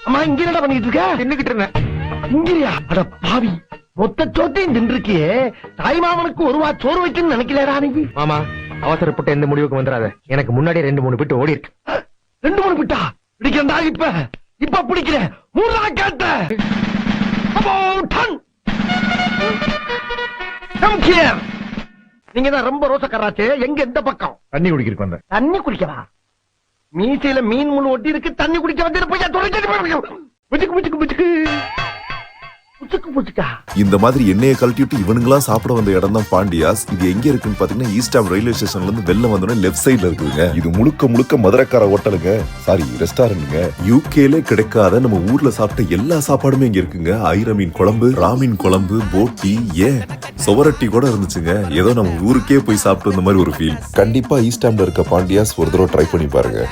அம்மா இங்க என்ன பண்ணிட்டு இருக்க? தின்னுகிட்டு இருந்தேன். இங்கயா? அட பாவி, மொத்த சோத்தையும் தின்றுக்கியே. தாய் மாமனுக்கு ஒரு வா சோறு வைக்கணும்னு நினைக்கலடா நீ. மாமா அவசரப்பட்ட எந்த முடிவுக்கு வந்துடாத. எனக்கு முன்னாடி 2-3 பிட்டு ஓடி இருக்கு. 2-3 பிட்டா பிடிக்கிறா? இப்ப பிடிக்கிறேன். 3 கேட்ட நீங்க தான் ரொம்ப ரோசக்காராச்சே. எங்க எந்த பக்கம்? தண்ணி குடிக்கிறதுக்கு வந்தேன். தண்ணி குடிக்கவா? மீசையில மீன் முழு ஒட்டி இருக்கு. தண்ணி குடிக்க வந்து போய் புச்சுக்கா. இந்த மாதிரி எண்ணெயை கழட்டிட்டு இவனுங்களா சாப்பிட வந்த இடம் தான் பாண்டியாஸ். இது எங்க இருக்குன்னு பாத்தீங்கன்னா ஈஸ்டாம் ரயில்வே ஸ்டேஷன்ல இருந்து வெளில வந்தோடனே லெஃப்ட் சைட்ல இருக்குதுங்க. இது முழுக்க முழுக்க மதுரைக்கார ஹோட்டலுங்க, சாரி ரெஸ்டாரண்ட்ங்க. யூகேல கிடைக்காத நம்ம ஊர்ல சாப்பிட்ட எல்லா சாப்பாடுமே இங்க இருக்குங்க. ஐர மீன் குழம்பு, ராமீன் குழம்பு, போட்டி, ஏன் சுவரட்டி கூட இருந்துச்சுங்க. ஏதோ நம்ம ஊருக்கே போய் சாப்பிட்டு வந்த மாதிரி ஒரு ஃபீல். கண்டிப்பா ஈஸ்டாம்ல இருக்க பாண்டியாஸ் ஒரு தடவை ட்ரை பண்ணி பாருங்க.